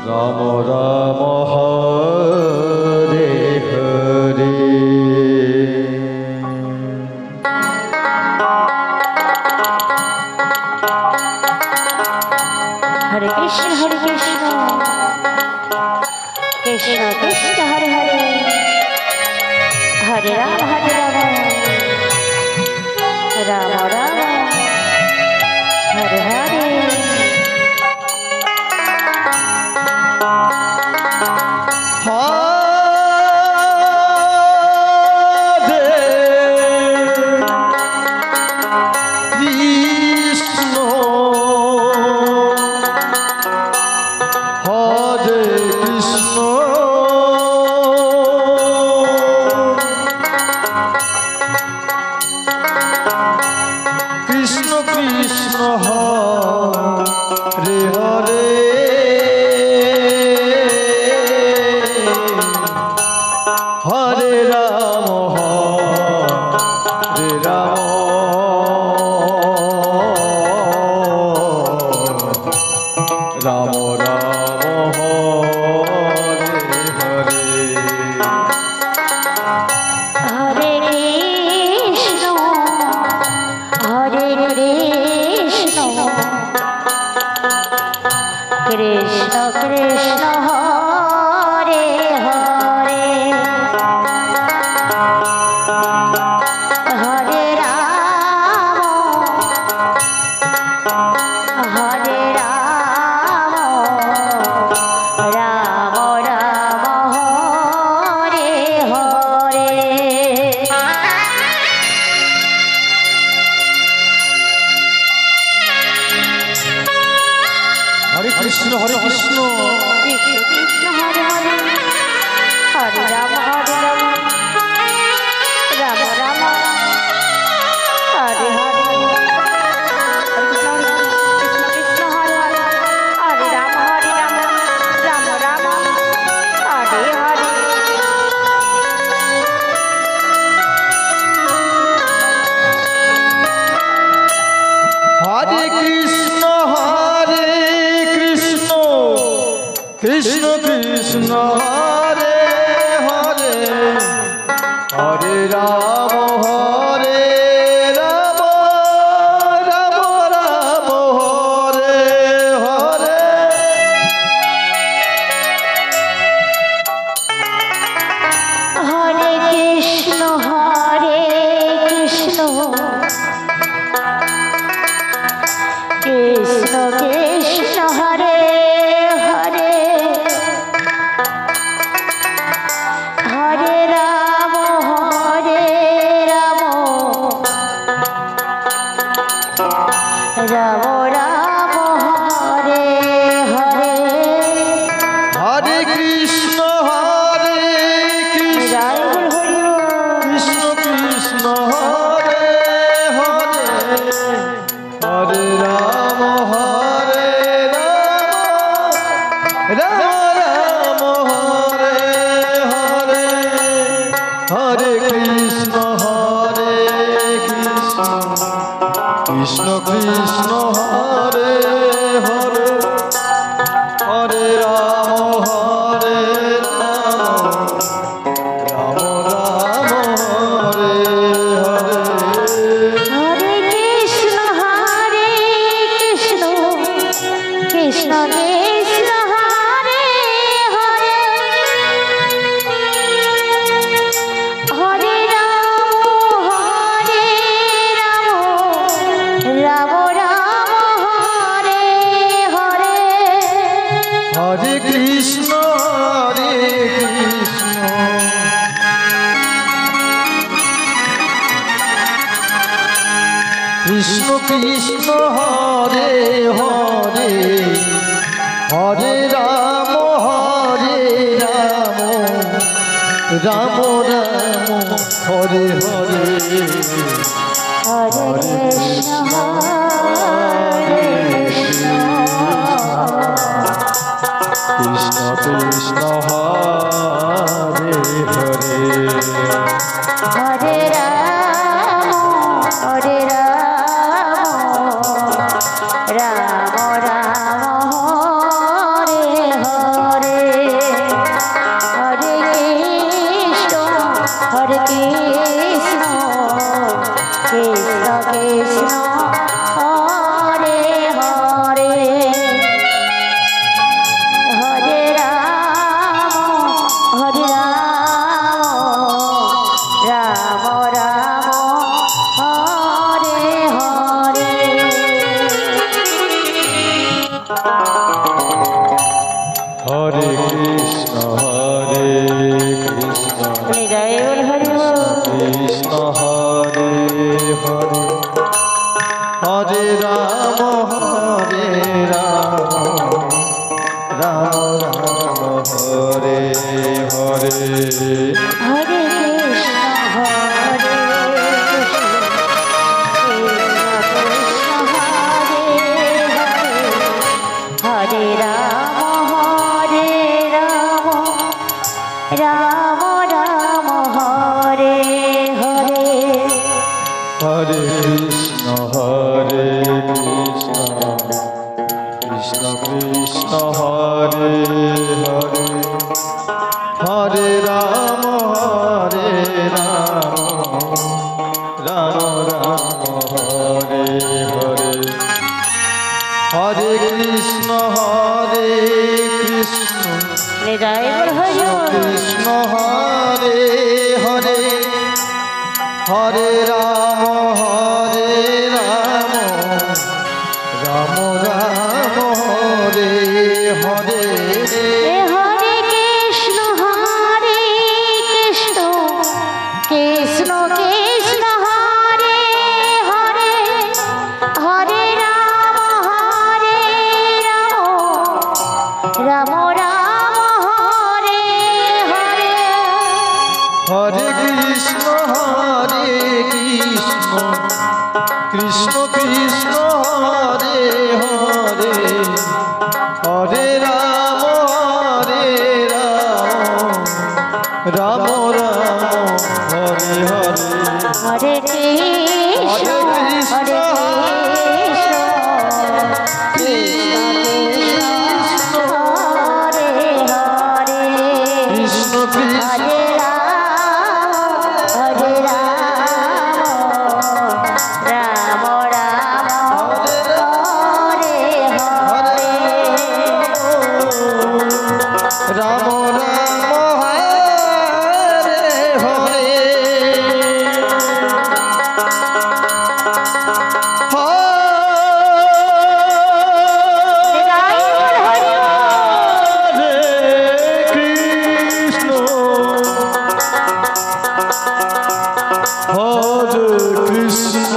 Ram Ram Hare Hare. हरे Krishna Krishna Krishna Hare Hare Hare Ram Ram Ram Hare Hare. Krishna Krishna Hare Hare Hare Ram Ram Ram Hare Hare Krishna Krishna Hare Hare Hare Ram Ram Ram Hare Hare. हरे Krishna हरे Krishna Krishna Krishna Hare Hare Hare Ram Ram Ram Hare Hare. Krishna Krishna Hare Hare Hare Ram Ram Ram Hare Hare. हरे Krishna Krishna Krishna Hare Hare Hare Ram Ram Ram Hare Hare. हरे Krishna Krishna Krishna Hare Hare Hare Ram Ram Ram Hare Hare. हरे Krishna Krishna Krishna Hare Hare Hare Ram Ram Ram Hare Hare. हरे Krishna Krishna Krishna Hare Hare Hare Ram Ram Ram Hare Hare. हरे Krishna Krishna Krishna Hare Hare Hare Ram Ram Ram Hare Hare. हरे Krishna Krishna Krishna Hare Hare Hare Ram Ram Ram Hare Hare. हरे Krishna Krishna Krishna Hare Hare Hare Ram Ram Ram Hare Hare. হরে Krishna জয় বল Hari বল। Krishna Hare Hare Hare Ram Ram Ram Hare Hare Hare Krishna হরে Krishna Krishna Hare Hare Hare Ram Ram Ram Hare Hare Hare Krishna Krishna Krishna Hare Hare Hare Ram Ram Ram Hare Hare Hare Krishna জয় বল Hari বল। Krishna Hare Hare Hare Ram Ram Ram Hare Hare Hare Krishna Krishna Krishna Hare Hare Hare Ram Ram Ram Hare Hare Hare Krishna Krishna Krishna Hare Hare Hare Ram Ram Ram Hare Hare Hare Krishna হরে Krishna Hare Hare Krishna Krishna হরে Ram Ram Hare Hare Ram Ram Hare Hare Hare Krishna হরে Krishna